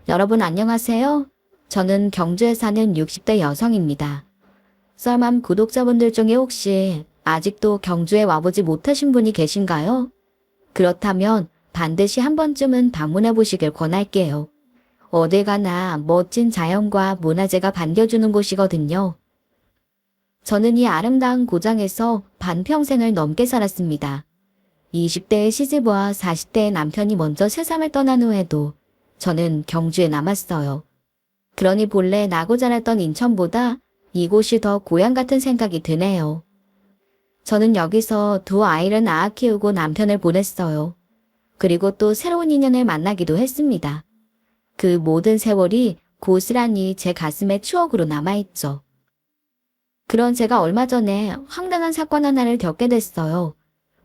여러분 안녕하세요. 저는 경주에 사는 60대 여성입니다. 썰맘 구독자분들 중에 혹시 아직도 경주에 와보지 못하신 분이 계신가요? 그렇다면 반드시 한 번쯤은 방문해 보시길 권할게요. 어딜 가나 멋진 자연과 문화재가 반겨주는 곳이거든요. 저는 이 아름다운 고장에서 반평생을 넘게 살았습니다. 20대의 시집와 40대의 남편이 먼저 세상을 떠난 후에도 저는 경주에 남았어요. 그러니 본래 나고 자랐던 인천보다 이곳이 더 고향 같은 생각이 드네요. 저는 여기서 두 아이를 낳아 키우고 남편을 보냈어요. 그리고 또 새로운 인연을 만나기도 했습니다. 그 모든 세월이 고스란히 제 가슴에 추억으로 남아있죠. 그런 제가 얼마 전에 황당한 사건 하나를 겪게 됐어요.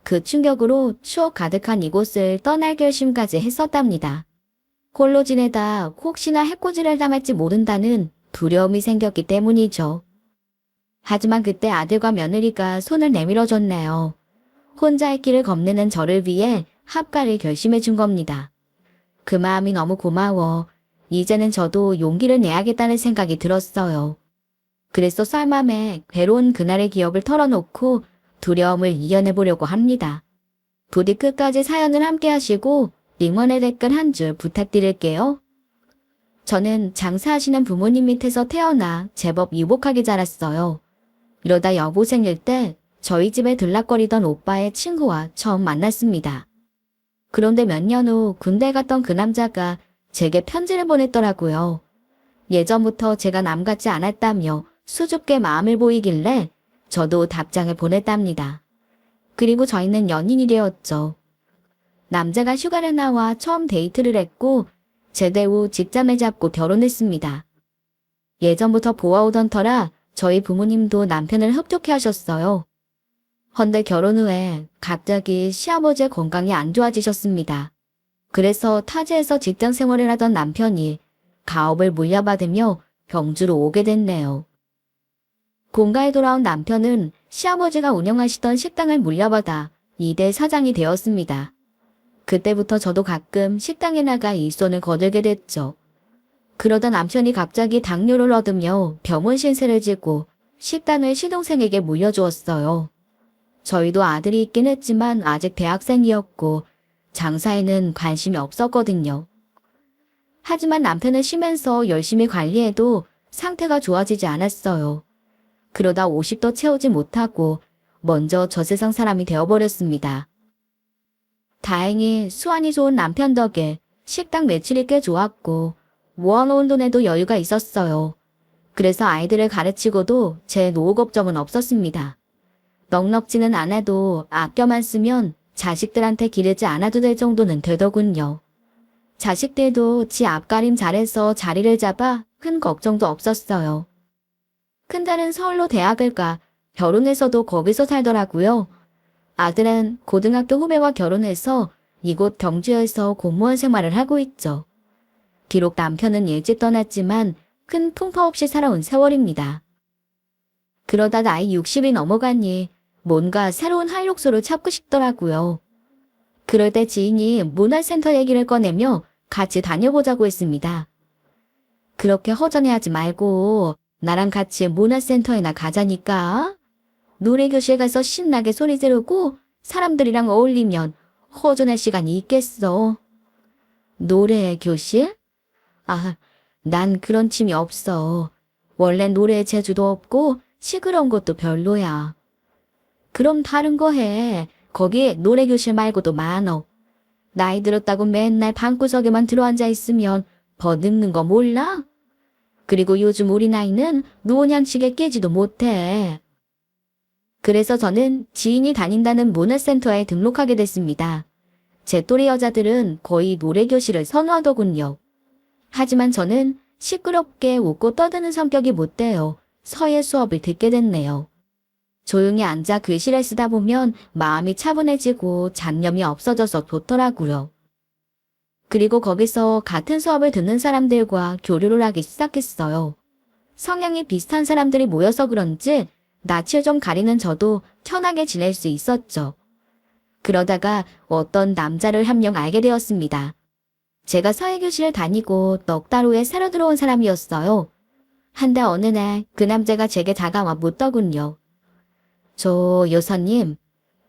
그 충격으로 추억 가득한 이곳을 떠날 결심까지 했었답니다. 홀로 지내다 혹시나 해코지를 당할지 모른다는 두려움이 생겼기 때문이죠. 하지만 그때 아들과 며느리가 손을 내밀어줬네요. 혼자의 길을 건너는 저를 위해 합가를 결심해 준 겁니다. 그 마음이 너무 고마워. 이제는 저도 용기를 내야겠다는 생각이 들었어요. 그래서 쌀맘에 괴로운 그날의 기억을 털어놓고 두려움을 이겨내보려고 합니다. 부디 끝까지 사연을 함께 하시고 응원의 댓글 한 줄 부탁드릴게요. 저는 장사하시는 부모님 밑에서 태어나 제법 유복하게 자랐어요. 이러다 여고 생일 때 저희 집에 들락거리던 오빠의 친구와 처음 만났습니다. 그런데 몇 년 후 군대 갔던 그 남자가 제게 편지를 보냈더라고요. 예전부터 제가 남 같지 않았다며 수줍게 마음을 보이길래 저도 답장을 보냈답니다. 그리고 저희는 연인이 되었죠. 남자가 휴가를 나와 처음 데이트를 했고 제대 후 직장을 잡고 결혼했습니다. 예전부터 보아오던 터라 저희 부모님도 남편을 흡족해 하셨어요. 헌데 결혼 후에 갑자기 시아버지의 건강이 안 좋아지셨습니다. 그래서 타지에서 직장 생활을 하던 남편이 가업을 물려받으며 경주로 오게 됐네요. 본가에 돌아온 남편은 시아버지가 운영하시던 식당을 물려받아 2대 사장이 되었습니다. 그때부터 저도 가끔 식당에 나가 일손을 거들게 됐죠. 그러다 남편이 갑자기 당뇨를 얻으며 병원 신세를 지고 식당을 시동생에게 물려주었어요. 저희도 아들이 있긴 했지만 아직 대학생이었고 장사에는 관심이 없었거든요. 하지만 남편은 쉬면서 열심히 관리해도 상태가 좋아지지 않았어요. 그러다 50도 채우지 못하고 먼저 저 세상 사람이 되어버렸습니다. 다행히 수완이 좋은 남편 덕에 식당 매출이 꽤 좋았고 모아놓은 돈에도 여유가 있었어요. 그래서 아이들을 가르치고도 제 노후 걱정은 없었습니다. 넉넉지는 않아도 아껴만 쓰면 자식들한테 기르지 않아도 될 정도는 되더군요. 자식들도 지 앞가림 잘해서 자리를 잡아 큰 걱정도 없었어요. 큰딸은 서울로 대학을 가 결혼해서도 거기서 살더라고요. 아들은 고등학교 후배와 결혼해서 이곳 경주에서 공무원 생활을 하고 있죠. 비록 남편은 일찍 떠났지만 큰 풍파 없이 살아온 세월입니다. 그러다 나이 60이 넘어가니 뭔가 새로운 활력소를 찾고 싶더라고요. 그럴 때 지인이 문화센터 얘기를 꺼내며 같이 다녀보자고 했습니다. 그렇게 허전해하지 말고 나랑 같이 문화센터에나 가자니까. 노래교실 가서 신나게 소리 지르고 사람들이랑 어울리면 허전할 시간이 있겠어. 노래교실? 아, 난 그런 취미 없어. 원래 노래에 재주도 없고 시끄러운 것도 별로야. 그럼 다른 거 해. 거기 노래교실 말고도 많어. 나이 들었다고 맨날 방구석에만 들어앉아 있으면 더 늙는 거 몰라? 그리고 요즘 우리 나이는 노년식에 깨지도 못해. 그래서 저는 지인이 다닌다는 문화센터에 등록하게 됐습니다. 제 또래 여자들은 거의 노래교실을 선호하더군요. 하지만 저는 시끄럽게 웃고 떠드는 성격이 못 돼요. 서예 수업을 듣게 됐네요. 조용히 앉아 글씨를 쓰다 보면 마음이 차분해지고 잡념이 없어져서 좋더라고요. 그리고 거기서 같은 수업을 듣는 사람들과 교류를 하기 시작했어요. 성향이 비슷한 사람들이 모여서 그런지 낯을 좀 가리는 저도 편하게 지낼 수 있었죠. 그러다가 어떤 남자를 한 명 알게 되었습니다. 제가 사회교실을 다니고 넉 달 후에 새로 들어온 사람이었어요. 한데 어느 날 그 남자가 제게 다가와 묻더군요. 저 여사님,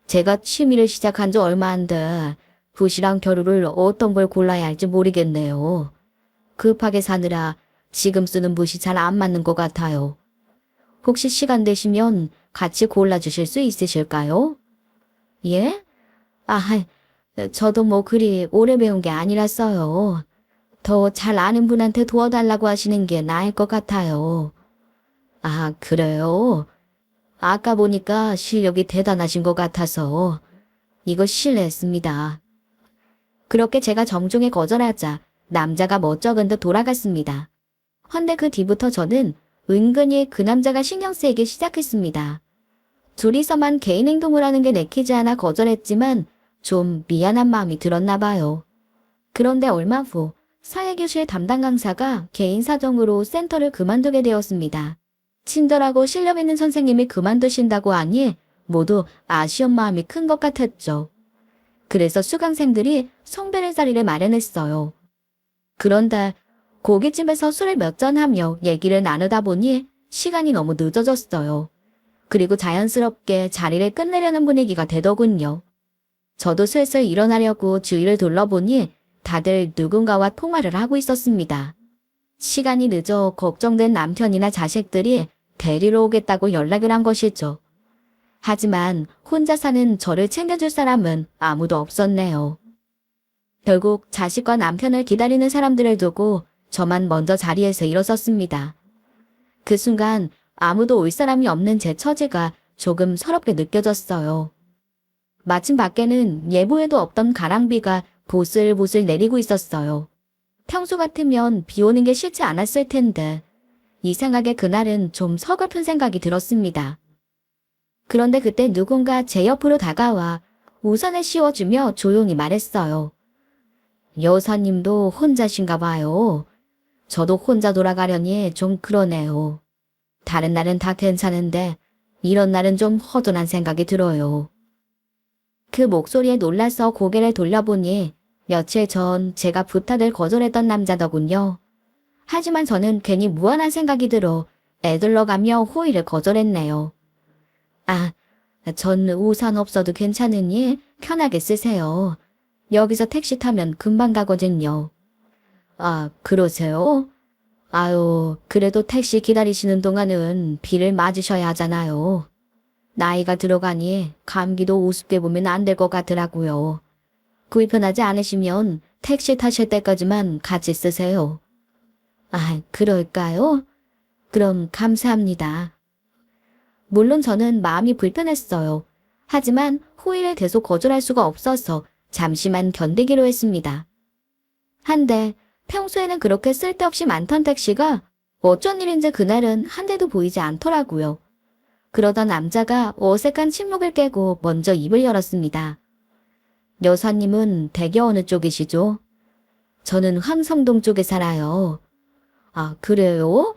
제가 취미를 시작한 지 얼마 안 돼. 붓이랑 겨루를 어떤 걸 골라야 할지 모르겠네요. 급하게 사느라 지금 쓰는 붓이 잘 안 맞는 것 같아요. 혹시 시간 되시면 같이 골라주실 수 있으실까요? 예? 아, 저도 뭐 그리 오래 배운 게 아니라서요. 더 잘 아는 분한테 도와달라고 하시는 게 나을 것 같아요. 아, 그래요? 아까 보니까 실력이 대단하신 것 같아서 이거 실례했습니다. 그렇게 제가 정중히 거절하자 남자가 멋쩍은 듯 돌아갔습니다. 헌데 그 뒤부터 저는 은근히 그 남자가 신경 쓰이기 시작했습니다. 둘이서만 개인 행동을 하는 게 내키지 않아 거절했지만 좀 미안한 마음이 들었나 봐요. 그런데 얼마 후 사회교실 담당 강사가 개인 사정으로 센터를 그만두게 되었습니다. 친절하고 실력 있는 선생님이 그만두신다고 하니 모두 아쉬운 마음이 큰 것 같았죠. 그래서 수강생들이送别의 자리를 마련했어요. 그런데 고깃집에서 술을 몇 잔 하며 얘기를 나누다 보니 시간이 너무 늦어졌어요. 그리고 자연스럽게 자리를 끝내려는 분위기가 되더군요. 저도 슬슬 일어나려고 주위를 둘러보니 다들 누군가와 통화를 하고 있었습니다. 시간이 늦어 걱정된 남편이나 자식들이 데리러 오겠다고 연락을 한 것이죠. 하지만 혼자 사는 저를 챙겨줄 사람은 아무도 없었네요. 결국 자식과 남편을 기다리는 사람들을 두고 저만 먼저 자리에서 일어섰습니다. 그 순간 아무도 올 사람이 없는 제 처지가 조금 서럽게 느껴졌어요. 마침 밖에는 예보에도 없던 가랑비가 보슬보슬 내리고 있었어요. 평소 같으면 비 오는 게 싫지 않았을 텐데 이상하게 그날은 좀 서글픈 생각이 들었습니다. 그런데 그때 누군가 제 옆으로 다가와 우산을 씌워주며 조용히 말했어요. 여사님도 혼자신가 봐요. 저도 혼자 돌아가려니 좀 그러네요. 다른 날은 다 괜찮은데 이런 날은 좀 허전한 생각이 들어요. 그 목소리에 놀라서 고개를 돌려보니 며칠 전 제가 부탁을 거절했던 남자더군요. 하지만 저는 괜히 무한한 생각이 들어 애들러가며 호의를 거절했네요. 아, 전 우산 없어도 괜찮으니 편하게 쓰세요. 여기서 택시 타면 금방 가거든요. 아, 그러세요? 아유, 그래도 택시 기다리시는 동안은 비를 맞으셔야 하잖아요. 나이가 들어가니 감기도 우습게 보면 안 될 것 같더라고요. 불편하지 않으시면 택시 타실 때까지만 같이 쓰세요. 아, 그럴까요? 그럼 감사합니다. 물론 저는 마음이 불편했어요. 하지만 호의를 계속 거절할 수가 없어서 잠시만 견디기로 했습니다. 한데 평소에는 그렇게 쓸데없이 많던 택시가 어쩐 일인지 그날은 한 대도 보이지 않더라고요. 그러던 남자가 어색한 침묵을 깨고 먼저 입을 열었습니다. 여사님은 대개 어느 쪽이시죠? 저는 황성동 쪽에 살아요. 아, 그래요?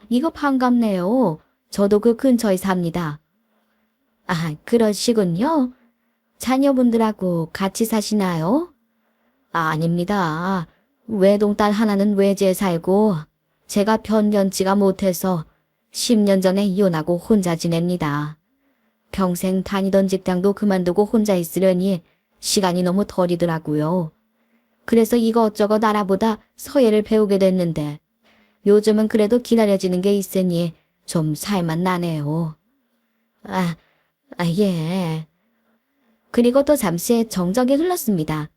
이거 반갑네요. 저도 그 근처에 삽니다. 아, 그러시군요. 자녀분들하고 같이 사시나요? 아, 아닙니다. 외동딸 하나는 외지에 살고 제가 변변치가 못해서 10년 전에 이혼하고 혼자 지냅니다. 평생 다니던 직장도 그만두고 혼자 있으려니 시간이 너무 더디더라고요. 그래서 이것저것 알아보다 서예를 배우게 됐는데 요즘은 그래도 기다려지는 게 있으니 좀 살만 나네요. 예. 그리고 또 잠시 정적이 흘렀습니다.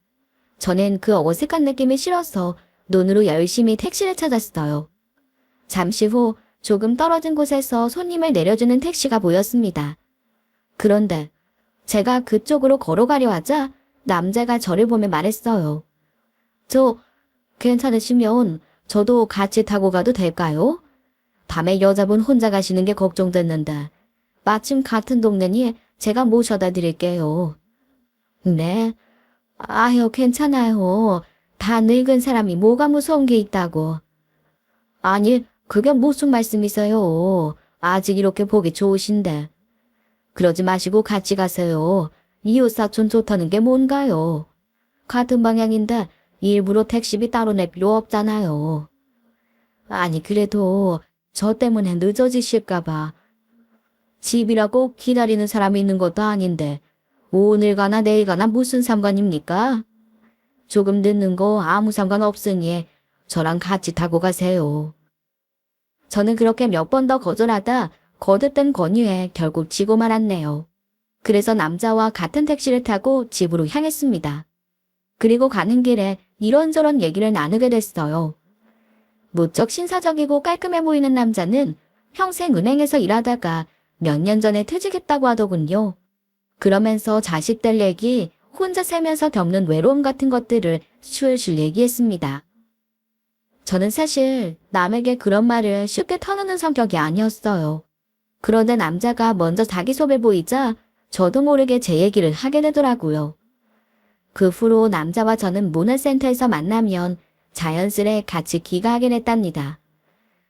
저는 그 어색한 느낌이 싫어서 눈으로 열심히 택시를 찾았어요. 잠시 후 조금 떨어진 곳에서 손님을 내려주는 택시가 보였습니다. 그런데 제가 그쪽으로 걸어가려 하자 남자가 저를 보며 말했어요. 저 괜찮으시면 저도 같이 타고 가도 될까요? 밤에 여자분 혼자 가시는 게 걱정됐는데 마침 같은 동네니 제가 모셔다 드릴게요. 네. 아유, 괜찮아요. 다 늙은 사람이 뭐가 무서운 게 있다고. 아니, 그게 무슨 말씀이세요? 아직 이렇게 보기 좋으신데. 그러지 마시고 같이 가세요. 이웃사촌 좋다는 게 뭔가요? 같은 방향인데 일부러 택시비 따로 낼 필요 없잖아요. 아니, 그래도 저 때문에 늦어지실까봐. 집이라고 기다리는 사람이 있는 것도 아닌데 오늘 가나 내일 가나 무슨 상관입니까? 조금 늦는 거 아무 상관 없으니 저랑 같이 타고 가세요. 저는 그렇게 몇 번 더 거절하다 거듭된 권유에 결국 지고 말았네요. 그래서 남자와 같은 택시를 타고 집으로 향했습니다. 그리고 가는 길에 이런저런 얘기를 나누게 됐어요. 무척 신사적이고 깔끔해 보이는 남자는 평생 은행에서 일하다가 몇 년 전에 퇴직했다고 하더군요. 그러면서 자식들 얘기, 혼자 살면서 겪는 외로움 같은 것들을 술술 얘기했습니다. 저는 사실 남에게 그런 말을 쉽게 터놓는 성격이 아니었어요. 그런데 남자가 먼저 자기소개 보이자 저도 모르게 제 얘기를 하게 되더라고요. 그 후로 남자와 저는 문화센터에서 만나면 자연스레 같이 귀가하게 됐답니다.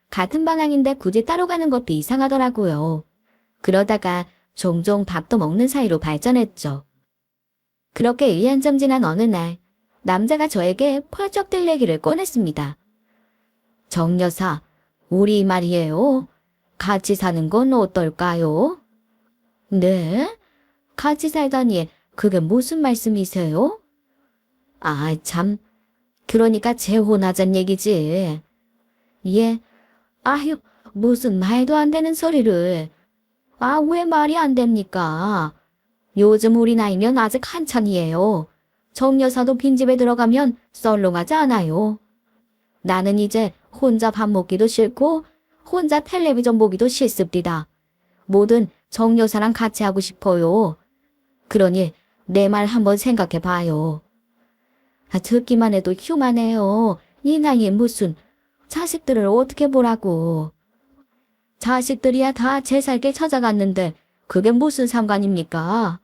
같은 방향인데 굳이 따로 가는 것도 이상하더라고요. 그러다가 종종 밥도 먹는 사이로 발전했죠. 그렇게 1년 좀 지난 어느 날 남자가 저에게 펄쩍 뛸 얘기를 꺼냈습니다. 정 여사, 우리 말이에요. 같이 사는 건 어떨까요? 네? 같이 살다니 그게 무슨 말씀이세요? 아, 참. 그러니까 재혼하잔 얘기지. 예. 아휴, 무슨 말도 안 되는 소리를. 아, 왜 말이 안 됩니까? 요즘 우리 나이면 아직 한창이에요. 정 여사도 빈집에 들어가면 썰렁하지 않아요. 나는 이제 혼자 밥 먹기도 싫고 혼자 텔레비전 보기도 싫습니다. 뭐든 정 여사랑 같이 하고 싶어요. 그러니 내 말 한번 생각해 봐요. 아, 듣기만 해도 휴만해요. 이 나이에 무슨 자식들을 어떻게 보라고. 자식들이야 다 제 살길 찾아갔는데 그게 무슨 상관입니까?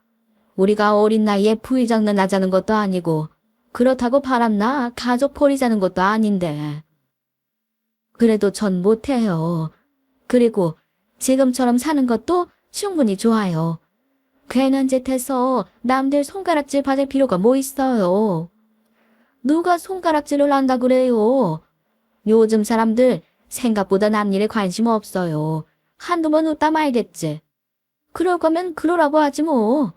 우리가 어린 나이에 부의장난 하자는 것도 아니고 그렇다고 바람나 가족 버리자는 것도 아닌데. 그래도 전 못해요. 그리고 지금처럼 사는 것도 충분히 좋아요. 괜한 짓 해서 남들 손가락질 받을 필요가 뭐 있어요. 누가 손가락질을 한다 그래요. 요즘 사람들 생각보다 남 일에 관심 없어요. 한두 번 웃다 말겠지. 그럴 거면 그러라고 하지 뭐.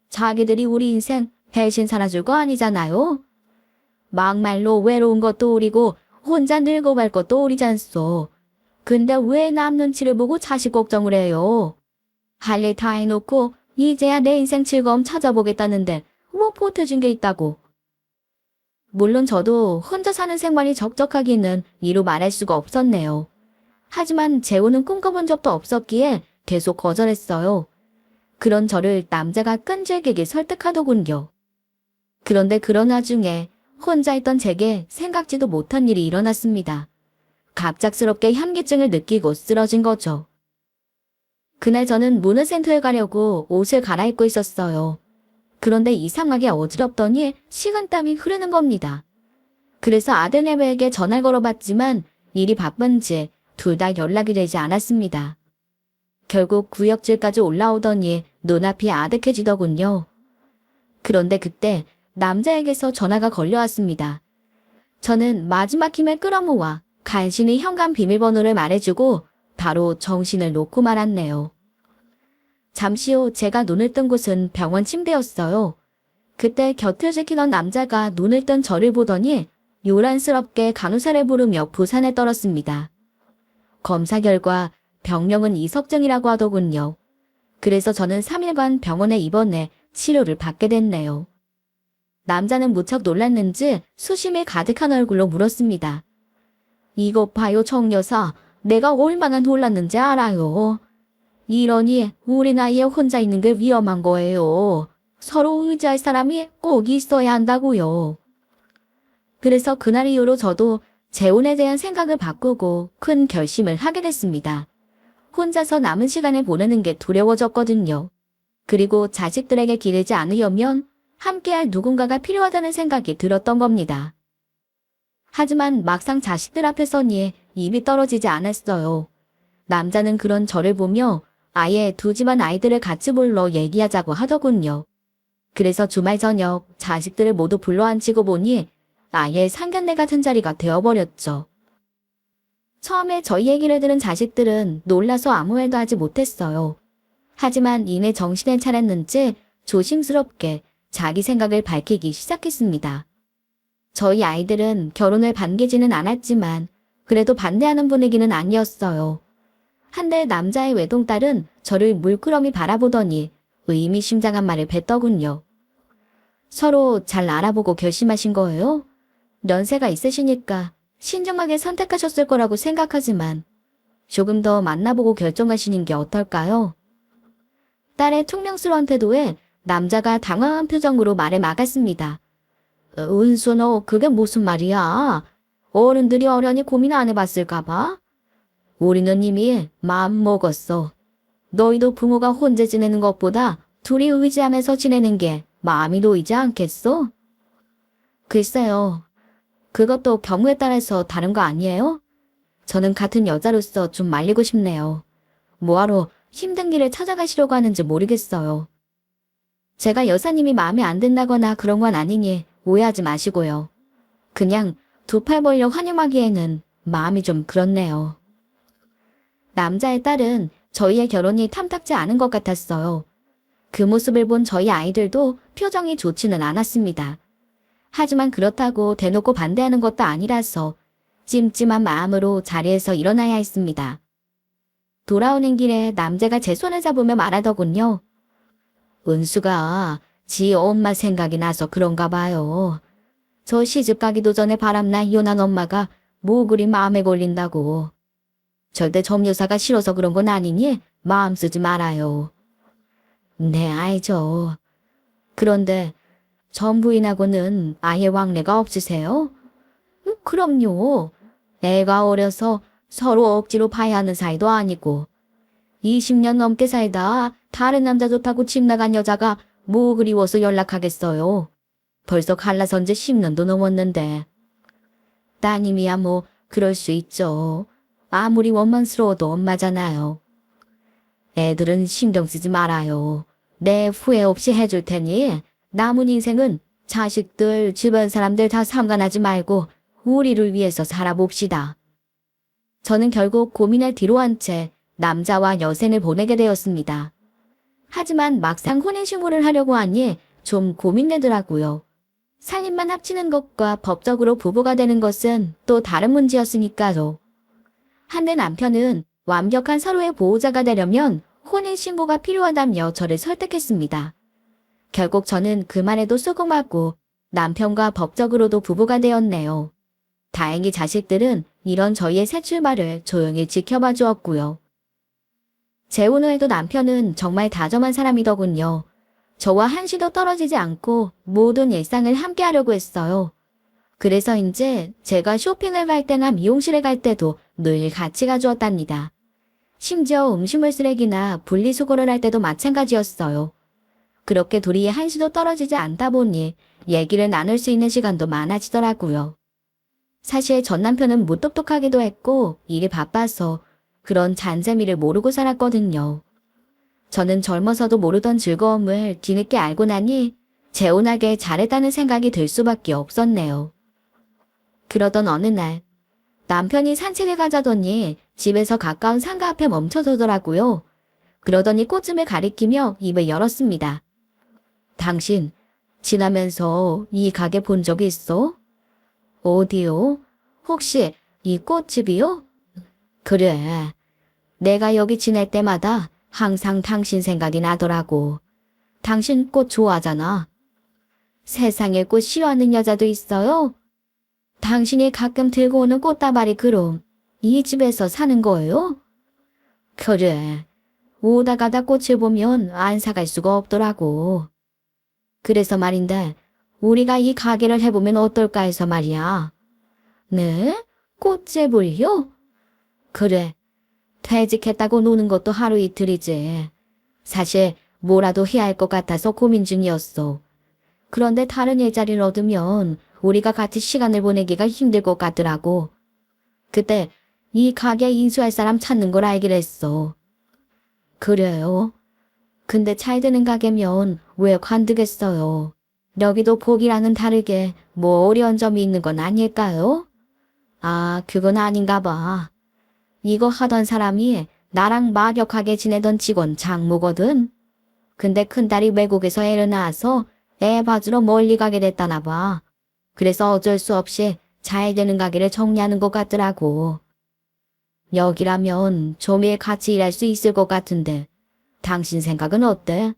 자기들이 우리 인생 대신 살아줄 거 아니잖아요. 막말로 외로운 것도 우리고 혼자 늙어갈 것도 우리잖소. 근데 왜 남 눈치를 보고 자식 걱정을 해요. 할 일 다 해놓고 이제야 내 인생 즐거움 찾아보겠다는데 뭐 보태준 게 있다고. 물론 저도 혼자 사는 생활이 적적하기는 이루 말할 수가 없었네요. 하지만 재혼은 꿈꿔본 적도 없었기에 계속 거절했어요. 그런 저를 남자가 끈질기게 설득하더군요. 그런데 그런 와중에 혼자 있던 제게 생각지도 못한 일이 일어났습니다. 갑작스럽게 현기증을 느끼고 쓰러진 거죠. 그날 저는 문화센터에 가려고 옷을 갈아입고 있었어요. 그런데 이상하게 어지럽더니 식은땀이 흐르는 겁니다. 그래서 아드네에게 전화를 걸어봤지만 일이 바쁜지 둘 다 연락이 되지 않았습니다. 결국 구역질까지 올라오더니 눈앞이 아득해지더군요. 그런데 그때 남자에게서 전화가 걸려왔습니다. 저는 마지막 힘을 끌어모아 간신히 현관 비밀번호를 말해주고 바로 정신을 놓고 말았네요. 잠시 후 제가 눈을 뜬 곳은 병원 침대였어요. 그때 곁을 지키던 남자가 눈을 뜬 저를 보더니 요란스럽게 간호사를 부르며 부산에 떨었습니다. 검사 결과 병명은 이석증이라고 하더군요. 그래서 저는 3일간 병원에 입원해 치료를 받게 됐네요. 남자는 무척 놀랐는지 수심이 가득한 얼굴로 물었습니다. 이것 봐요, 정 여사. 내가 얼마나 놀랐는지 알아요. 이러니 우리 나이에 혼자 있는 게 위험한 거예요. 서로 의지할 사람이 꼭 있어야 한다고요. 그래서 그날 이후로 저도 재혼에 대한 생각을 바꾸고 큰 결심을 하게 됐습니다. 혼자서 남은 시간을 보내는 게 두려워졌거든요. 그리고 자식들에게 기르지 않으려면 함께할 누군가가 필요하다는 생각이 들었던 겁니다. 하지만 막상 자식들 앞에 서니 입이 떨어지지 않았어요. 남자는 그런 저를 보며 아예 두 집안 아이들을 같이 불러 얘기하자고 하더군요. 그래서 주말 저녁 자식들을 모두 불러앉히고 보니 아예 상견례 같은 자리가 되어버렸죠. 처음에 저희 얘기를 들은 자식들은 놀라서 아무 말도 하지 못했어요. 하지만 이내 정신을 차렸는지 조심스럽게 자기 생각을 밝히기 시작했습니다. 저희 아이들은 결혼을 반기지는 않았지만 그래도 반대하는 분위기는 아니었어요. 한데 남자의 외동딸은 저를 물끄러미 바라보더니 의미심장한 말을 뱉더군요. 서로 잘 알아보고 결심하신 거예요? 연세가 있으시니까 신중하게 선택하셨을 거라고 생각하지만 조금 더 만나보고 결정하시는 게 어떨까요? 딸의 퉁명스러운 태도에 남자가 당황한 표정으로 말을 막았습니다. 은수 너 그게 무슨 말이야? 어른들이 어련히 고민 안 해봤을까 봐? 우리는 이미 마음 먹었어. 너희도 부모가 혼자 지내는 것보다 둘이 의지하면서 지내는 게 마음이 놓이지 않겠어? 글쎄요. 그것도 경우에 따라서 다른 거 아니에요? 저는 같은 여자로서 좀 말리고 싶네요. 뭐하러 힘든 길을 찾아가시려고 하는지 모르겠어요. 제가 여사님이 마음에 안 든다거나 그런 건 아니니 오해하지 마시고요. 그냥 두 팔 벌려 환영하기에는 마음이 좀 그렇네요. 남자의 딸은 저희의 결혼이 탐탁지 않은 것 같았어요. 그 모습을 본 저희 아이들도 표정이 좋지는 않았습니다. 하지만 그렇다고 대놓고 반대하는 것도 아니라서 찜찜한 마음으로 자리에서 일어나야 했습니다. 돌아오는 길에 남자가 제 손을 잡으며 말하더군요. 은수가 지 엄마 생각이 나서 그런가 봐요. 저 시집 가기도 전에 바람나 이혼한 엄마가 뭐 그리 마음에 걸린다고. 절대 점유사가 싫어서 그런 건 아니니 마음 쓰지 말아요. 네, 알죠. 그런데 전 부인하고는 아예 왕래가 없으세요? 그럼요. 애가 어려서 서로 억지로 봐야 하는 사이도 아니고 20년 넘게 살다 다른 남자 좋다고 집 나간 여자가 뭐 그리워서 연락하겠어요. 벌써 갈라선 지 10년도 넘었는데. 따님이야 뭐 그럴 수 있죠. 아무리 원망스러워도 엄마잖아요. 애들은 신경 쓰지 말아요. 내 후회 없이 해줄 테니 남은 인생은 자식들, 주변 사람들 다 상관하지 말고 우리를 위해서 살아봅시다. 저는 결국 고민을 뒤로한 채 남자와 여생을 보내게 되었습니다. 하지만 막상 혼인신고를 하려고 하니 좀 고민되더라고요. 살림만 합치는 것과 법적으로 부부가 되는 것은 또 다른 문제였으니까요. 한데 남편은 완벽한 서로의 보호자가 되려면 혼인신고가 필요하다며 저를 설득했습니다. 결국 저는 그 말에도 수긍하고 남편과 법적으로도 부부가 되었네요. 다행히 자식들은 이런 저희의 새 출발을 조용히 지켜봐 주었고요. 재혼 후에도 남편은 정말 다정한 사람이더군요. 저와 한시도 떨어지지 않고 모든 일상을 함께 하려고 했어요. 그래서인지 제가 쇼핑을 갈 때나 미용실에 갈 때도 늘 같이 가주었답니다. 심지어 음식물 쓰레기나 분리수거를 할 때도 마찬가지였어요. 그렇게 둘이 한시도 떨어지지 않다 보니 얘기를 나눌 수 있는 시간도 많아지더라고요. 사실 전 남편은 무뚝뚝하기도 했고 일이 바빠서 그런 잔재미를 모르고 살았거든요. 저는 젊어서도 모르던 즐거움을 뒤늦게 알고 나니 재혼하게 잘했다는 생각이 들 수밖에 없었네요. 그러던 어느 날 남편이 산책을 가자더니 집에서 가까운 상가 앞에 멈춰서더라고요. 그러더니 꽃쯤을 가리키며 입을 열었습니다. 당신 지나면서 이 가게 본 적 있어? 어디요? 혹시 이 꽃집이요? 그래. 내가 여기 지낼 때마다 항상 당신 생각이 나더라고. 당신 꽃 좋아하잖아. 세상에 꽃 싫어하는 여자도 있어요? 당신이 가끔 들고 오는 꽃다발이 그럼 이 집에서 사는 거예요? 그래. 오다 가다 꽃을 보면 안 사갈 수가 없더라고. 그래서 말인데 우리가 이 가게를 해보면 어떨까 해서 말이야. 네? 꽃집을요? 그래. 퇴직했다고 노는 것도 하루 이틀이지. 사실 뭐라도 해야 할 것 같아서 고민 중이었어. 그런데 다른 일자리를 얻으면 우리가 같이 시간을 보내기가 힘들 것 같더라고. 그때 이 가게 인수할 사람 찾는 걸 알기로 했어. 그래요? 근데 잘 되는 가게면 왜 관두겠어요? 여기도 보기랑은 다르게 뭐 어려운 점이 있는 건 아닐까요? 아, 그건 아닌가 봐. 이거 하던 사람이 나랑 막역하게 지내던 직원 장모거든. 근데 큰딸이 외국에서 애를 낳아서 애 봐주러 멀리 가게 됐다나 봐. 그래서 어쩔 수 없이 잘 되는 가게를 정리하는 것 같더라고. 여기라면 조미애 같이 일할 수 있을 것 같은데 당신 생각은 어때?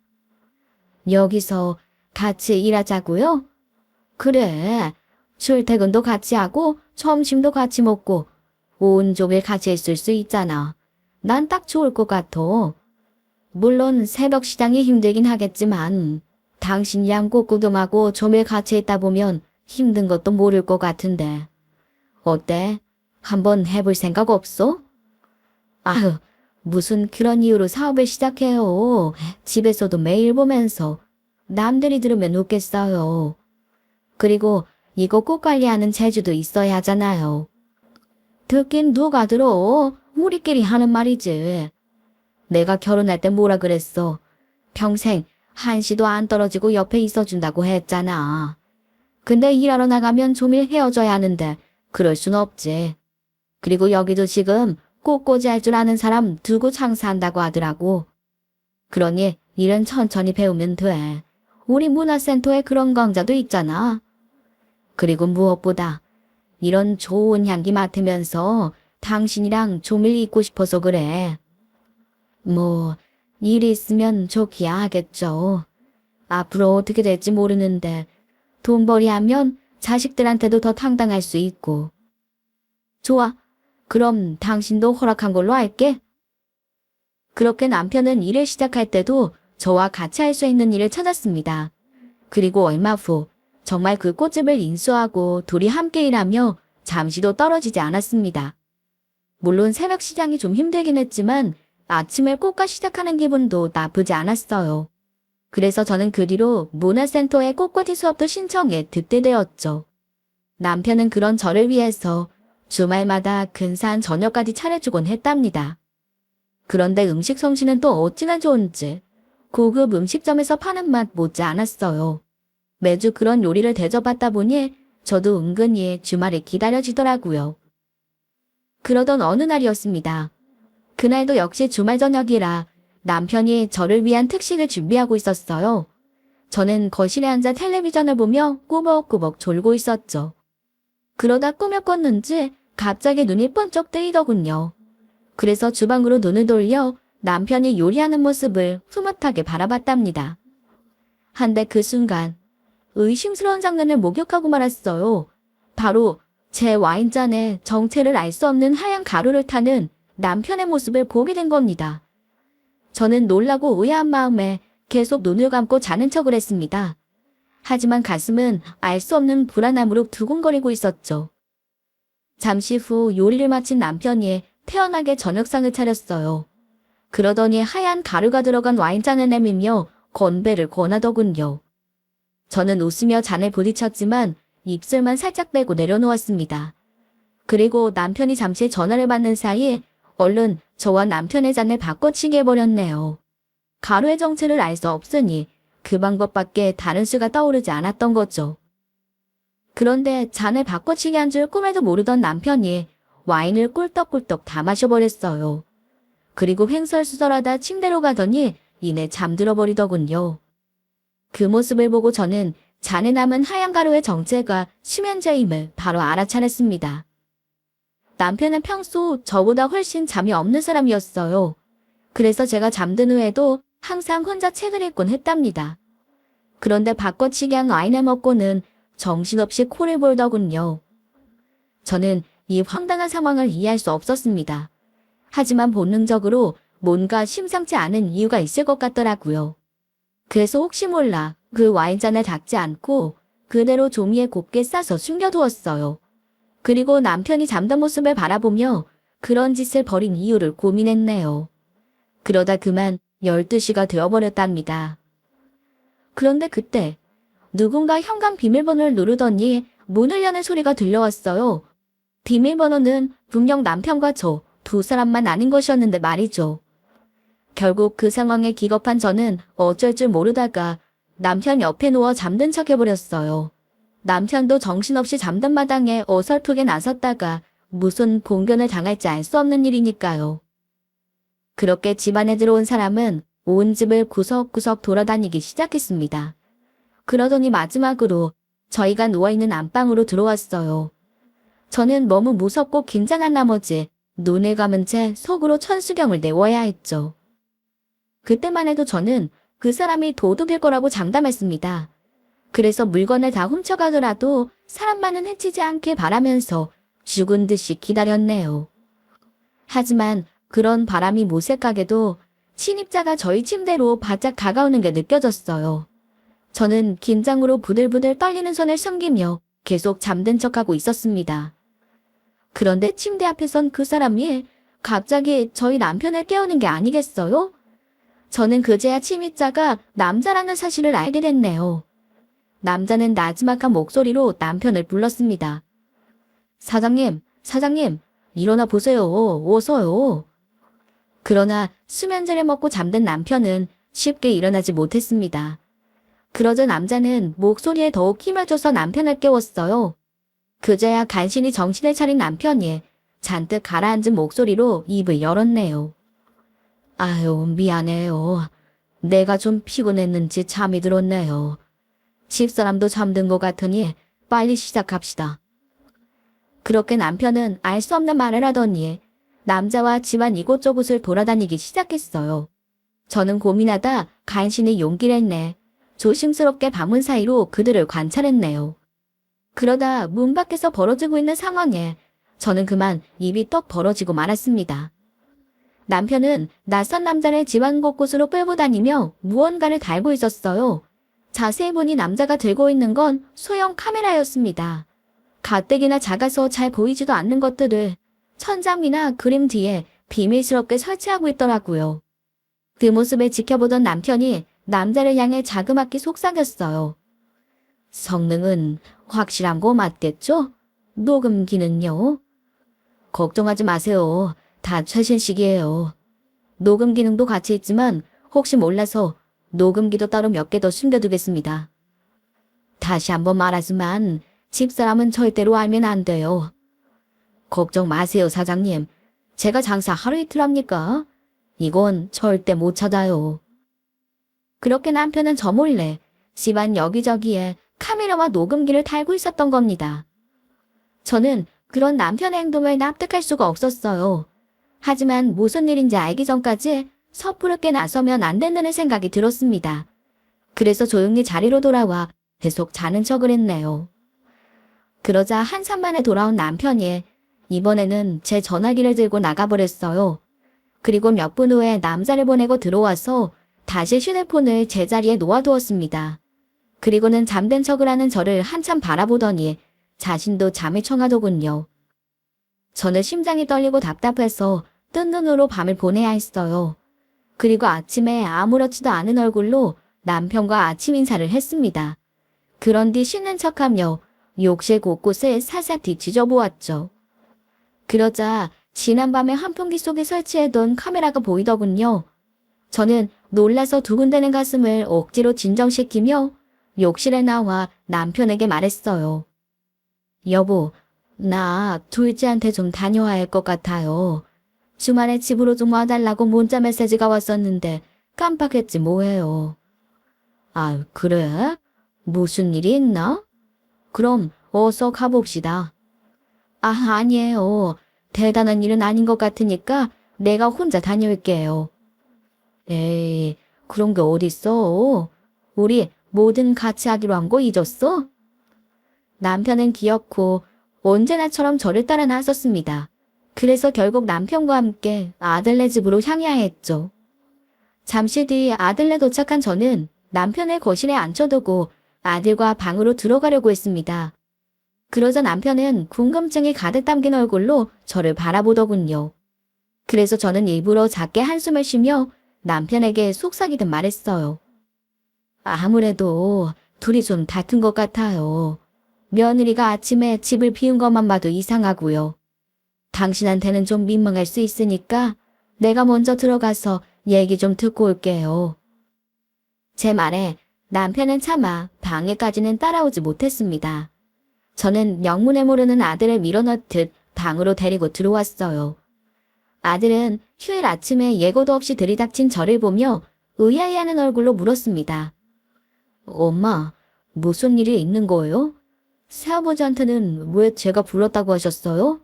여기서 같이 일하자고요? 그래. 출퇴근도 같이 하고 점심도 같이 먹고 온종일 같이 있을 수 있잖아. 난 딱 좋을 것 같아. 물론 새벽 시장이 힘들긴 하겠지만 당신이랑 꼬꾸동하고 조밀 같이 있다 보면 힘든 것도 모를 것 같은데. 어때? 한번 해볼 생각 없어? 아휴, 무슨 그런 이유로 사업을 시작해요. 집에서도 매일 보면서 남들이 들으면 웃겠어요. 그리고 이거 꼭 관리하는 재주도 있어야 하잖아요. 듣긴 누가 들어? 우리끼리 하는 말이지. 내가 결혼할 때 뭐라 그랬어? 평생 한시도 안 떨어지고 옆에 있어준다고 했잖아. 근데 일하러 나가면 조밀 헤어져야 하는데 그럴 순 없지. 그리고 여기도 지금 꽃꽂이 할 줄 아는 사람 두고 장사한다고 하더라고. 그러니 일은 천천히 배우면 돼. 우리 문화센터에 그런 강좌도 있잖아. 그리고 무엇보다 이런 좋은 향기 맡으면서 당신이랑 조밀 있고 싶어서 그래. 뭐 일이 있으면 좋기야 하겠죠. 앞으로 어떻게 될지 모르는데 돈벌이하면 자식들한테도 더 당당할 수 있고. 좋아. 그럼 당신도 허락한 걸로 할게. 그렇게 남편은 일을 시작할 때도 저와 같이 할 수 있는 일을 찾았습니다. 그리고 얼마 후 정말 그 꽃집을 인수하고 둘이 함께 일하며 잠시도 떨어지지 않았습니다. 물론 새벽 시장이 좀 힘들긴 했지만 아침을 꽃과 시작하는 기분도 나쁘지 않았어요. 그래서 저는 그 뒤로 문화센터에 꽃꽂이 수업도 신청해 듣게 되었죠. 남편은 그런 저를 위해서 주말마다 근사한 저녁까지 차려주곤 했답니다. 그런데 음식 솜씨는 또 어찌나 좋은지 고급 음식점에서 파는 맛 못지 않았어요. 매주 그런 요리를 대접받다 보니 저도 은근히 주말이 기다려지더라고요. 그러던 어느 날이었습니다. 그날도 역시 주말 저녁이라 남편이 저를 위한 특식을 준비하고 있었어요. 저는 거실에 앉아 텔레비전을 보며 꾸벅꾸벅 졸고 있었죠. 그러다 꿈을 꿨는지 갑자기 눈이 번쩍 뜨이더군요. 그래서 주방으로 눈을 돌려 남편이 요리하는 모습을 흐뭇하게 바라봤답니다. 한데 그 순간 의심스러운 장면을 목격하고 말았어요. 바로 제 와인잔에 정체를 알 수 없는 하얀 가루를 타는 남편의 모습을 보게 된 겁니다. 저는 놀라고 의아한 마음에 계속 눈을 감고 자는 척을 했습니다. 하지만 가슴은 알 수 없는 불안함으로 두근거리고 있었죠. 잠시 후 요리를 마친 남편이 태연하게 저녁상을 차렸어요. 그러더니 하얀 가루가 들어간 와인잔을 내밀며 건배를 권하더군요. 저는 웃으며 잔을 부딪혔지만 입술만 살짝 빼고 내려놓았습니다. 그리고 남편이 잠시 전화를 받는 사이 얼른 저와 남편의 잔을 바꿔치기 해버렸네요. 가루의 정체를 알 수 없으니 그 방법밖에 다른 수가 떠오르지 않았던 거죠. 그런데 잔을 바꿔치기 한 줄 꿈에도 모르던 남편이 와인을 꿀떡꿀떡 다 마셔버렸어요. 그리고 횡설수설하다 침대로 가더니 이내 잠들어 버리더군요. 그 모습을 보고 저는 잔에 남은 하얀 가루의 정체가 수면제임을 바로 알아차렸습니다. 남편은 평소 저보다 훨씬 잠이 없는 사람이었어요. 그래서 제가 잠든 후에도 항상 혼자 책을 읽곤 했답니다. 그런데 바꿔치기 한 와인을 먹고는 정신없이 코를 골더군요. 저는 이 황당한 상황을 이해할 수 없었습니다. 하지만 본능적으로 뭔가 심상치 않은 이유가 있을 것 같더라고요. 그래서 혹시 몰라 그 와인잔을 닦지 않고 그대로 종이에 곱게 싸서 숨겨두었어요. 그리고 남편이 잠든 모습을 바라보며 그런 짓을 벌인 이유를 고민했네요. 그러다 그만 12시가 되어버렸답니다. 그런데 그때 누군가 현관 비밀번호를 누르더니 문을 여는 소리가 들려왔어요. 비밀번호는 분명 남편과 저 두 사람만 아는 것이었는데 말이죠. 결국 그 상황에 기겁한 저는 어쩔 줄 모르다가 남편 옆에 누워 잠든 척 해버렸어요. 남편도 정신없이 잠든 마당에 어설프게 나섰다가 무슨 봉변을 당할지 알 수 없는 일이니까요. 그렇게 집안에 들어온 사람은 온 집을 구석구석 돌아다니기 시작했습니다. 그러더니 마지막으로 저희가 누워있는 안방으로 들어왔어요. 저는 너무 무섭고 긴장한 나머지 눈을 감은 채 속으로 천수경을 내워야 했죠. 그때만 해도 저는 그 사람이 도둑일 거라고 장담했습니다. 그래서 물건을 다 훔쳐가더라도 사람만은 해치지 않길 바라면서 죽은 듯이 기다렸네요. 하지만 그런 바람이 무색하게도 침입자가 저희 침대로 바짝 다가오는 게 느껴졌어요. 저는 긴장으로 부들부들 떨리는 손을 숨기며 계속 잠든 척하고 있었습니다. 그런데 침대 앞에선 그 사람이 갑자기 저희 남편을 깨우는 게 아니겠어요? 저는 그제야 침입자가 남자라는 사실을 알게 됐네요. 남자는 나지막한 목소리로 남편을 불렀습니다. 사장님, 일어나 보세요. 어서요. 그러나 수면제를 먹고 잠든 남편은 쉽게 일어나지 못했습니다. 그러자 남자는 목소리에 더욱 힘을 줘서 남편을 깨웠어요. 그제야 간신히 정신을 차린 남편이 잔뜩 가라앉은 목소리로 입을 열었네요. 아유, 미안해요. 내가 좀 피곤했는지 잠이 들었네요. 집사람도 잠든 것 같으니 빨리 시작합시다. 그렇게 남편은 알 수 없는 말을 하더니 남자와 집안 이곳저곳을 돌아다니기 시작했어요. 저는 고민하다 간신히 용기를 내 조심스럽게 방문 사이로 그들을 관찰했네요. 그러다 문 밖에서 벌어지고 있는 상황에 저는 그만 입이 떡 벌어지고 말았습니다. 남편은 낯선 남자를 집안 곳곳으로 끌고 다니며 무언가를 달고 있었어요. 자세히 보니 남자가 들고 있는 건 소형 카메라였습니다. 가뜩이나 작아서 잘 보이지도 않는 것들을 천장이나 그림 뒤에 비밀스럽게 설치하고 있더라고요. 그 모습을 지켜보던 남편이 남자를 향해 자그맣게 속삭였어요. 성능은 확실한 거 맞겠죠? 녹음기는요? 걱정하지 마세요. 다 최신식이에요. 녹음 기능도 같이 있지만 혹시 몰라서 녹음기도 따로 몇 개 더 숨겨두겠습니다. 다시 한번 말하지만 집사람은 절대로 알면 안 돼요. 걱정 마세요, 사장님. 제가 장사 하루 이틀 합니까? 이건 절대 못 찾아요. 그렇게 남편은 저 몰래 집안 여기저기에 카메라와 녹음기를 달고 있었던 겁니다. 저는 그런 남편의 행동을 납득할 수가 없었어요. 하지만 무슨 일인지 알기 전까지 섣부르게 나서면 안 된다는 생각이 들었습니다. 그래서 조용히 자리로 돌아와 계속 자는 척을 했네요. 그러자 한참 만에 돌아온 남편이 이번에는 제 전화기를 들고 나가버렸어요. 그리고 몇 분 후에 남자를 보내고 들어와서 다시 휴대폰을 제자리에 놓아두었습니다. 그리고는 잠든 척을 하는 저를 한참 바라보더니 자신도 잠에 청하더군요. 저는 심장이 떨리고 답답해서 뜬 눈으로 밤을 보내야 했어요. 그리고 아침에 아무렇지도 않은 얼굴로 남편과 아침 인사를 했습니다. 그런 뒤 씻는 척하며 욕실 곳곳을 살살 뒤지져 보았죠. 그러자 지난밤에 환풍기 속에 설치해둔 카메라가 보이더군요. 저는 놀라서 두근대는 가슴을 억지로 진정시키며 욕실에 나와 남편에게 말했어요. 여보, 나 둘째한테 좀 다녀와야 할 것 같아요. 주말에 집으로 좀 와달라고 문자 메시지가 왔었는데 깜빡했지 뭐해요. 아, 그래? 무슨 일이 있나? 그럼 어서 가봅시다. 아, 아니에요. 대단한 일은 아닌 것 같으니까 내가 혼자 다녀올게요. 에이, 그런 게 어딨어. 우리 뭐든 같이 하기로 한 거 잊었어? 남편은 귀엽고 언제나처럼 저를 따라 나섰습니다. 그래서 결국 남편과 함께 아들네 집으로 향해야 했죠. 잠시 뒤 아들네 도착한 저는 남편을 거실에 앉혀두고 아들과 방으로 들어가려고 했습니다. 그러자 남편은 궁금증이 가득 담긴 얼굴로 저를 바라보더군요. 그래서 저는 일부러 작게 한숨을 쉬며 남편에게 속삭이듯 말했어요. 아무래도 둘이 좀 다툰 것 같아요. 며느리가 아침에 집을 비운 것만 봐도 이상하고요. 당신한테는 좀 민망할 수 있으니까 내가 먼저 들어가서 얘기 좀 듣고 올게요. 제 말에 남편은 차마 방에까지는 따라오지 못했습니다. 저는 영문에 모르는 아들을 밀어넣듯 방으로 데리고 들어왔어요. 아들은 휴일 아침에 예고도 없이 들이닥친 저를 보며 의아해하는 얼굴로 물었습니다. 엄마, 무슨 일이 있는 거예요? 새아버지한테는 왜 제가 불렀다고 하셨어요?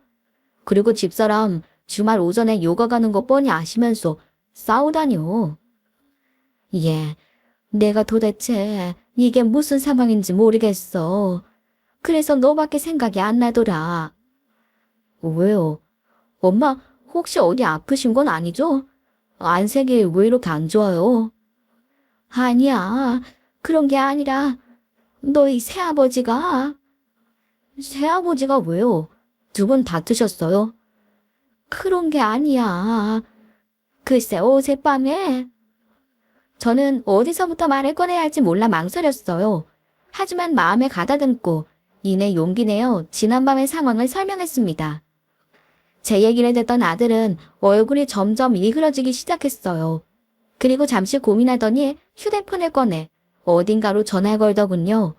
그리고 집사람 주말 오전에 요가 가는 거 뻔히 아시면서 싸우다니요. 예, 내가 도대체 이게 무슨 상황인지 모르겠어. 그래서 너밖에 생각이 안 나더라. 왜요? 엄마, 혹시 어디 아프신 건 아니죠? 안색이 왜 이렇게 안 좋아요? 아니야, 그런 게 아니라 너희 새아버지가. 새아버지가 왜요? 두 분 다투셨어요? 그런 게 아니야. 글쎄 어젯밤에. 저는 어디서부터 말을 꺼내야 할지 몰라 망설였어요. 하지만 마음에 가다듬고 이내 용기 내어 지난밤의 상황을 설명했습니다. 제 얘기를 듣던 아들은 얼굴이 점점 일그러지기 시작했어요. 그리고 잠시 고민하더니 휴대폰을 꺼내 어딘가로 전화를 걸더군요.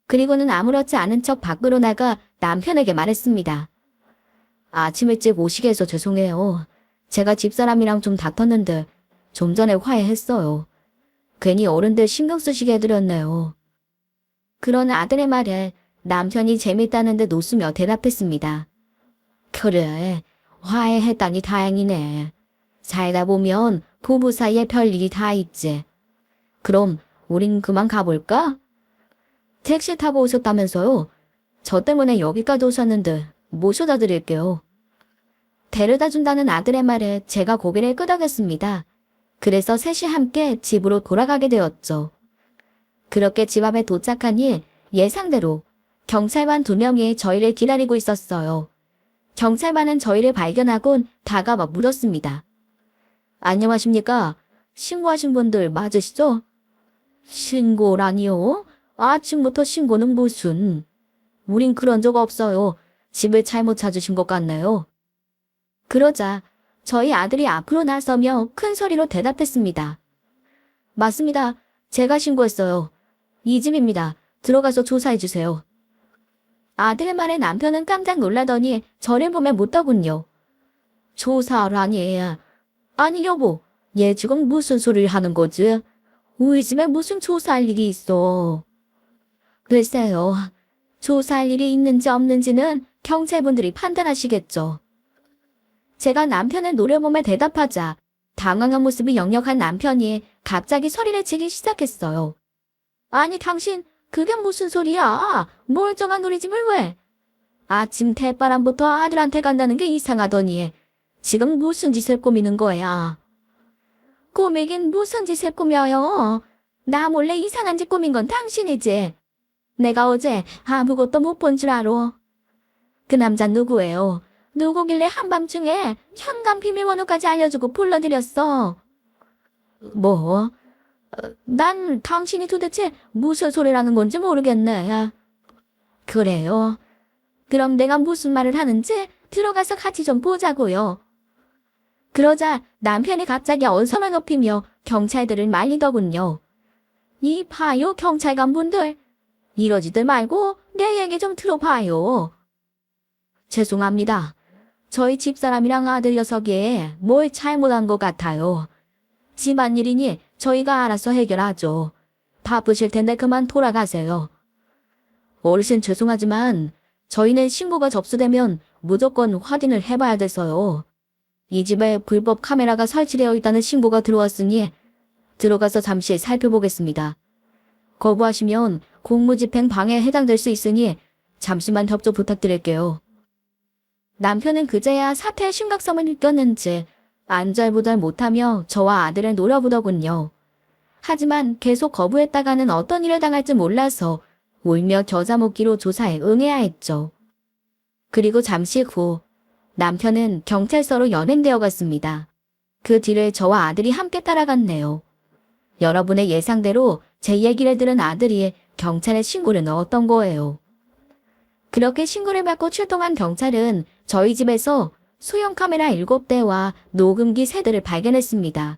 그리고는 아무렇지 않은 척 밖으로 나가 남편에게 말했습니다. 아침 일찍 오시게 해서 죄송해요. 제가 집사람이랑 좀 다퉜는데 좀 전에 화해했어요. 괜히 어른들 신경 쓰시게 해드렸네요. 그런 아들의 말에 남편이 재밌다는 듯 웃으며 대답했습니다. 그래, 화해했다니 다행이네. 살다 보면 부부 사이에 별일이 다 있지. 그럼 우린 그만 가볼까? 택시 타고 오셨다면서요? 저 때문에 여기까지 오셨는데 모셔다 드릴게요. 데려다 준다는 아들의 말에 제가 고개를 끄덕였습니다. 그래서 셋이 함께 집으로 돌아가게 되었죠. 그렇게 집 앞에 도착하니 예상대로 경찰관 2명이 저희를 기다리고 있었어요. 경찰관은 저희를 발견하곤 다가와 물었습니다. 안녕하십니까? 신고하신 분들 맞으시죠? 신고라니요? 아침부터 신고는 무슨. 우린 그런 적 없어요. 집을 잘못 찾으신 것 같네요. 그러자 저희 아들이 앞으로 나서며 큰 소리로 대답했습니다. 맞습니다. 제가 신고했어요. 이 집입니다. 들어가서 조사해주세요. 아들의 말에 남편은 깜짝 놀라더니 저를 보며 묻더군요. 조사라니. 아니 여보, 얘 지금 무슨 소리를 하는 거지? 우리 집에 무슨 조사할 일이 있어. 글쎄요. 조사할 일이 있는지 없는지는 경찰분들이 판단하시겠죠. 제가 남편을 노려보며 대답하자 당황한 모습이 역력한 남편이 갑자기 소리를 치기 시작했어요. 아니 당신 그게 무슨 소리야? 멀쩡한 우리 집을 왜? 아침 대바람부터 아들한테 간다는 게 이상하더니 지금 무슨 짓을 꾸미는 거야? 꾸미긴 무슨 짓을 꾸며요? 나 몰래 이상한 짓 꾸민 건 당신이지. 내가 어제 아무것도 못 본 줄 알아. 그 남자 누구예요? 누구길래 한밤중에 현관 비밀번호까지 알려주고 불러들였어? 뭐? 난 당신이 도대체 무슨 소리라는 건지 모르겠네. 그래요? 그럼 내가 무슨 말을 하는지 들어가서 같이 좀 보자고요. 그러자 남편이 갑자기 언성을 높이며 경찰들을 말리더군요. 이 봐요 경찰관분들. 이러지들 말고 내 얘기 좀 들어봐요. 죄송합니다. 저희 집사람이랑 아들 녀석이 뭘 잘못한 것 같아요. 집안일이니 저희가 알아서 해결하죠. 바쁘실 텐데 그만 돌아가세요. 어르신 죄송하지만 저희는 신고가 접수되면 무조건 확인을 해봐야 돼서요. 이 집에 불법 카메라가 설치되어 있다는 신고가 들어왔으니 들어가서 잠시 살펴보겠습니다. 거부하시면 공무집행 방해에 해당될 수 있으니 잠시만 협조 부탁드릴게요. 남편은 그제야 사태의 심각성을 느꼈는지 안절부절 못하며 저와 아들을 노려보더군요. 하지만 계속 거부했다가는 어떤 일을 당할지 몰라서 울며 겨자먹기로 조사에 응해야 했죠. 그리고 잠시 후 남편은 경찰서로 연행되어 갔습니다. 그 뒤를 저와 아들이 함께 따라갔네요. 여러분의 예상대로 제 얘기를 들은 아들이 경찰에 신고를 넣었던 거예요. 그렇게 신고를 받고 출동한 경찰은 저희 집에서 소형 카메라 7대와 녹음기 3대를 발견했습니다.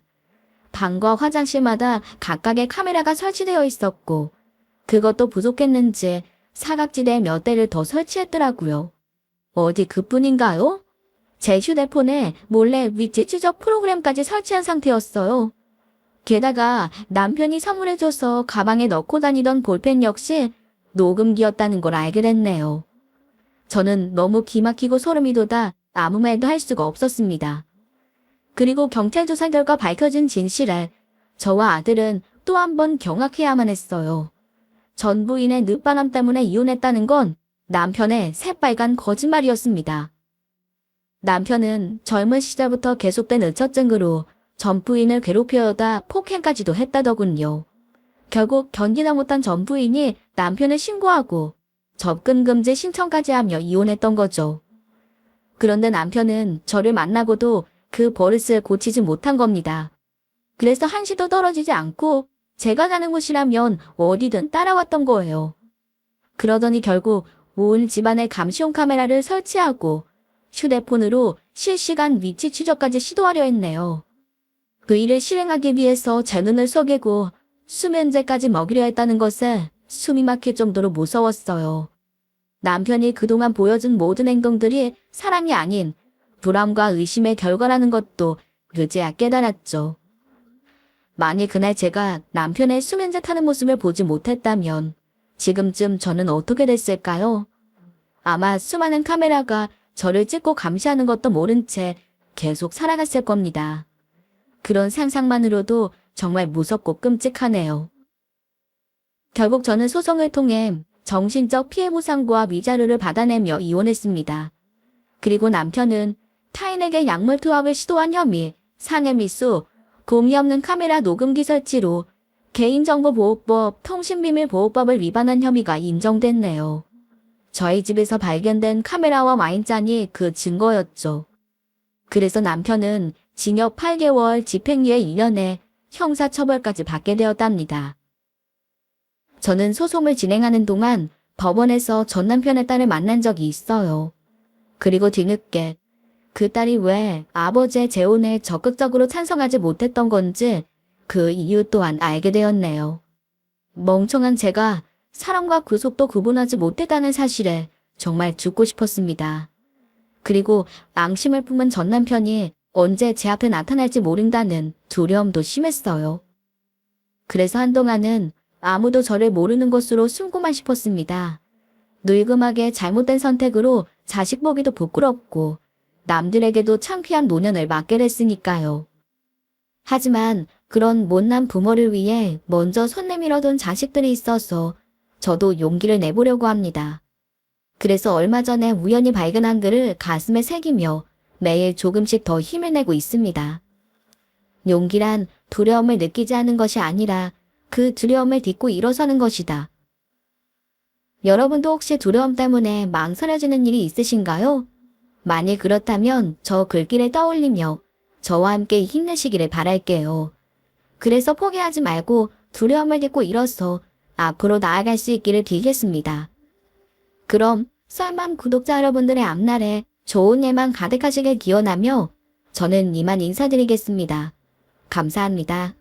방과 화장실마다 각각의 카메라가 설치되어 있었고, 그것도 부족했는지 사각지대에 몇 대를 더 설치했더라고요. 어디 그뿐인가요? 제 휴대폰에 몰래 위치 추적 프로그램까지 설치한 상태였어요. 게다가 남편이 선물해줘서 가방에 넣고 다니던 볼펜 역시 녹음기였다는 걸 알게 됐네요. 저는 너무 기막히고 소름이 돋아 아무 말도 할 수가 없었습니다. 그리고 경찰 조사 결과 밝혀진 진실에 저와 아들은 또 한 번 경악해야만 했어요. 전 부인의 늦바람 때문에 이혼했다는 건 남편의 새빨간 거짓말이었습니다. 남편은 젊은 시절부터 계속된 의처증으로 전 부인을 괴롭혀오다 폭행까지도 했다더군요. 결국 견디다 못한 전 부인이 남편을 신고하고 접근금지 신청까지 하며 이혼했던 거죠. 그런데 남편은 저를 만나고도 그 버릇을 고치지 못한 겁니다. 그래서 한시도 떨어지지 않고 제가 가는 곳이라면 어디든 따라왔던 거예요. 그러더니 결국 온 집안에 감시용 카메라를 설치하고 휴대폰으로 실시간 위치 추적까지 시도하려 했네요. 그 일을 실행하기 위해서 제 눈을 속이고 수면제까지 먹이려 했다는 것에 숨이 막힐 정도로 무서웠어요. 남편이 그동안 보여준 모든 행동들이 사랑이 아닌 불안과 의심의 결과라는 것도 그제야 깨달았죠. 만일 그날 제가 남편의 수면제 타는 모습을 보지 못했다면 지금쯤 저는 어떻게 됐을까요? 아마 수많은 카메라가 저를 찍고 감시하는 것도 모른 채 계속 살아갔을 겁니다. 그런 상상만으로도 정말 무섭고 끔찍하네요. 결국 저는 소송을 통해 정신적 피해 보상과 위자료를 받아내며 이혼했습니다. 그리고 남편은 타인에게 약물 투약을 시도한 혐의, 상해미수, 공의 없는 카메라 녹음기 설치로 개인정보보호법, 통신비밀보호법을 위반한 혐의가 인정됐네요. 저희 집에서 발견된 카메라와 와인잔이 그 증거였죠. 그래서 남편은 징역 8개월, 집행유예 1년에 형사처벌까지 받게 되었답니다. 저는 소송을 진행하는 동안 법원에서 전 남편의 딸을 만난 적이 있어요. 그리고 뒤늦게 그 딸이 왜 아버지의 재혼에 적극적으로 찬성하지 못했던 건지 그 이유 또한 알게 되었네요. 멍청한 제가 사랑과 구속도 구분하지 못했다는 사실에 정말 죽고 싶었습니다. 그리고 앙심을 품은 전 남편이 언제 제 앞에 나타날지 모른다는 두려움도 심했어요. 그래서 한동안은 아무도 저를 모르는 것으로 숨고만 싶었습니다. 늙음하게 잘못된 선택으로 자식 보기도 부끄럽고 남들에게도 창피한 노년을 맞게 됐으니까요. 하지만 그런 못난 부모를 위해 먼저 손 내밀어둔 자식들이 있어서 저도 용기를 내보려고 합니다. 그래서 얼마 전에 우연히 발견한 글을 가슴에 새기며 매일 조금씩 더 힘을 내고 있습니다. 용기란 두려움을 느끼지 않는 것이 아니라 그 두려움을 딛고 일어서는 것이다. 여러분도 혹시 두려움 때문에 망설여지는 일이 있으신가요? 만일 그렇다면 저 글귀를 떠올리며 저와 함께 힘내시기를 바랄게요. 그래서 포기하지 말고 두려움을 딛고 일어서 앞으로 나아갈 수 있기를 빌겠습니다. 그럼 썰맘 구독자 여러분들의 앞날에 좋은 예만 가득하시길 기원하며 저는 이만 인사드리겠습니다. 감사합니다.